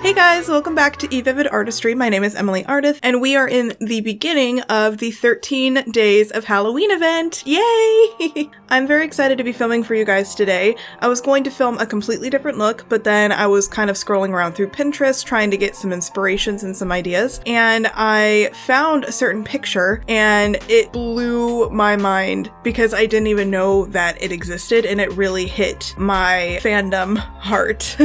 Hey guys, welcome back to eVivid Artistry. My name is Emily Ardith, and we are in the beginning of the 13 Days of Halloween event. Yay! I'm very excited to be filming for you guys today. I was going to film a completely different look, but then I was kind of scrolling around through Pinterest trying to get some inspirations and some ideas, and I found a certain picture, and it blew my mind because I didn't even know that it existed, and it really hit my fandom heart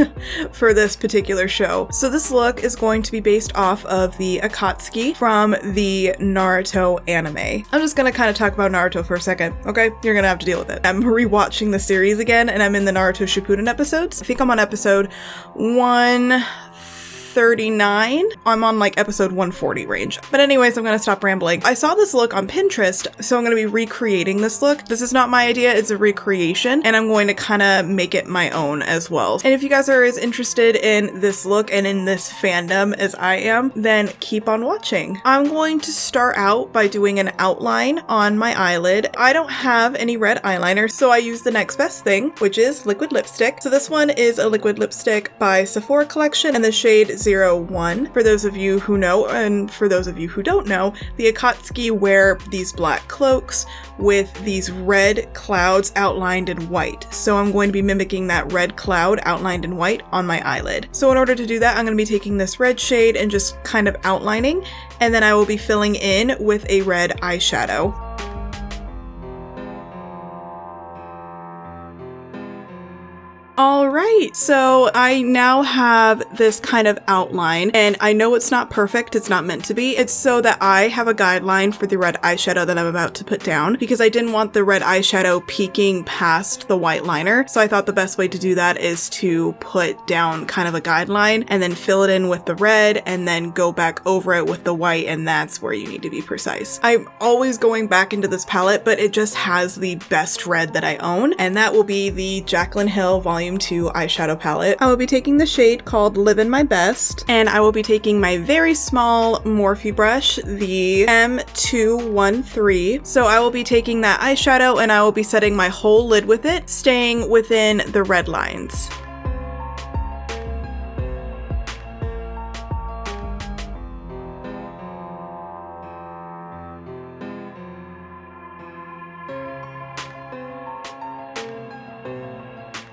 for this particular show. So this look is going to be based off of the Akatsuki from the Naruto anime. I'm just gonna kind of talk about Naruto for a second, okay? You're gonna have to deal with it. I'm rewatching the series again, and I'm in the Naruto Shippuden episodes. I think I'm on episode 139. I'm on like episode 140 range. But anyways, I'm gonna stop rambling. I saw this look on Pinterest, so I'm gonna be recreating this look. This is not my idea, it's a recreation, and I'm going to kind of make it my own as well. And if you guys are as interested in this look and in this fandom as I am, then keep on watching. I'm going to start out by doing an outline on my eyelid. I don't have any red eyeliner, so I use the next best thing, which is liquid lipstick. So this one is a liquid lipstick by Sephora Collection in the shade 01. For those of you who know, and for those of you who don't know, the Akatsuki wear these black cloaks with these red clouds outlined in white. So I'm going to be mimicking that red cloud outlined in white on my eyelid. So in order to do that, I'm going to be taking this red shade and just kind of outlining, and then I will be filling in with a red eyeshadow. Alright, so I now have this kind of outline, and I know it's not perfect, it's not meant to be. It's so that I have a guideline for the red eyeshadow that I'm about to put down, because I didn't want the red eyeshadow peeking past the white liner. So I thought the best way to do that is to put down kind of a guideline and then fill it in with the red and then go back over it with the white, and that's where you need to be precise. I'm always going back into this palette, but it just has the best red that I own, and that will be the Jaclyn Hill Volume 2 eyeshadow palette. I will be taking the shade called Livin' My Best, and I will be taking my very small Morphe brush, the M213. So I will be taking that eyeshadow and I will be setting my whole lid with it, staying within the red lines.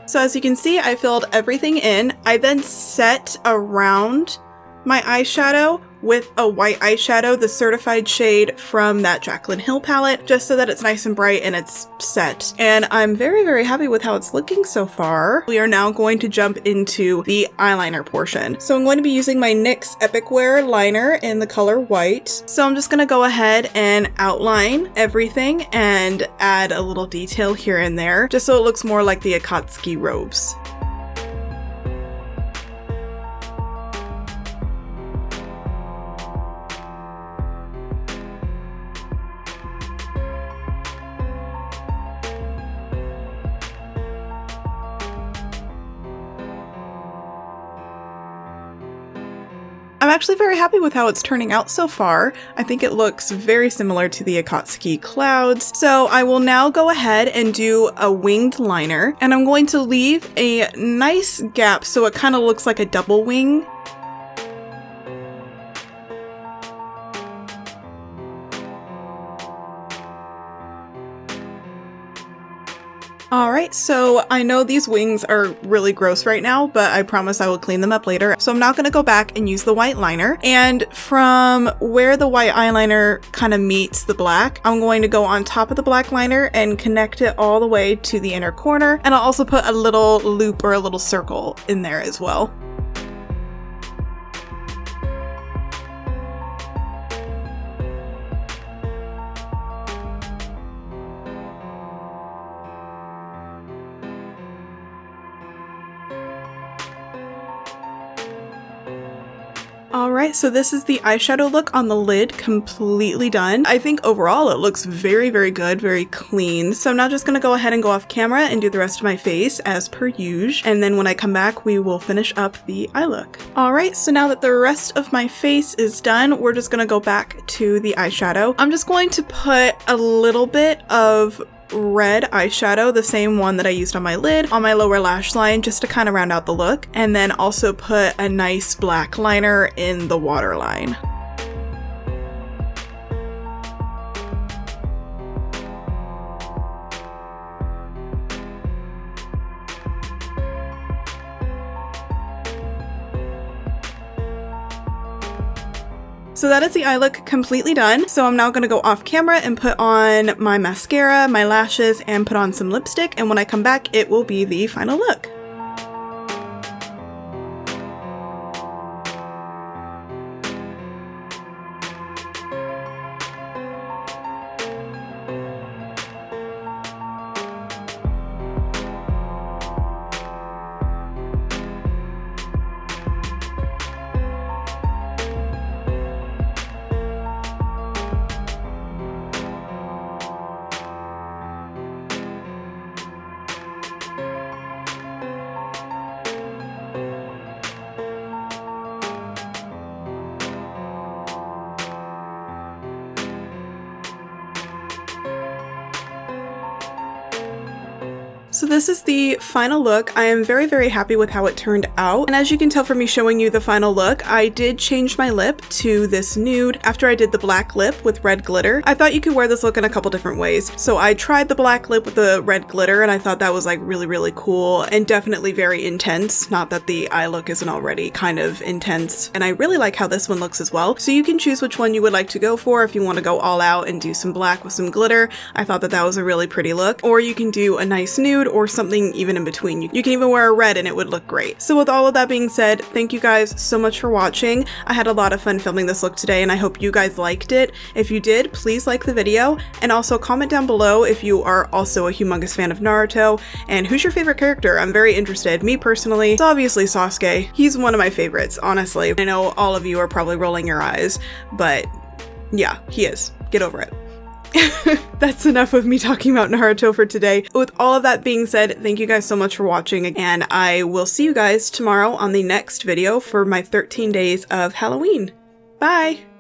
So as you can see, I filled everything in. I then set around my eyeshadow with a white eyeshadow, the certified shade from that Jaclyn Hill palette, just so that it's nice and bright and it's set. And I'm very, very happy with how it's looking so far. We are now going to jump into the eyeliner portion. So I'm going to be using my NYX Epic Wear liner in the color white. So I'm just going to go ahead and outline everything and add a little detail here and there, just so it looks more like the Akatsuki robes. I'm actually very happy with how it's turning out so far. I think it looks very similar to the Akatsuki clouds. So I will now go ahead and do a winged liner, and I'm going to leave a nice gap so it kind of looks like a double wing. Alright, so I know these wings are really gross right now, but I promise I will clean them up later. So I'm now going to go back and use the white liner, and from where the white eyeliner kind of meets the black, I'm going to go on top of the black liner and connect it all the way to the inner corner, and I'll also put a little loop or a little circle in there as well. Alright, so this is the eyeshadow look on the lid, completely done. I think overall it looks very, very good, very clean. So I'm now just going to go ahead and go off camera and do the rest of my face as per usual. And then when I come back, we will finish up the eye look. Alright, so now that the rest of my face is done, we're just going to go back to the eyeshadow. I'm just going to put a little bit of red eyeshadow, the same one that I used on my lid, on my lower lash line just to kind of round out the look, and then also put a nice black liner in the waterline. So that is the eye look completely done. So I'm now going to go off camera and put on my mascara, my lashes, and put on some lipstick. And when I come back, it will be the final look. So this is the final look. I am very, very happy with how it turned out. And as you can tell from me showing you the final look, I did change my lip to this nude after I did the black lip with red glitter. I thought you could wear this look in a couple different ways. So I tried the black lip with the red glitter and I thought that was like really, really cool and definitely very intense. Not that the eye look isn't already kind of intense. And I really like how this one looks as well. So you can choose which one you would like to go for if you want to go all out and do some black with some glitter. I thought that that was a really pretty look. Or you can do a nice nude or something even in between. You can even wear a red and it would look great. So with all of that being said, thank you guys so much for watching. I had a lot of fun filming this look today and I hope you guys liked it. If you did, please like the video and also comment down below if you are also a humongous fan of Naruto and who's your favorite character. I'm very interested. Me personally, it's obviously Sasuke. He's one of my favorites, honestly. I know all of you are probably rolling your eyes, but yeah, he is. Get over it. That's enough of me talking about Naruto for today. With all of that being said, thank you guys so much for watching, and I will see you guys tomorrow on the next video for my 13 days of Halloween. Bye!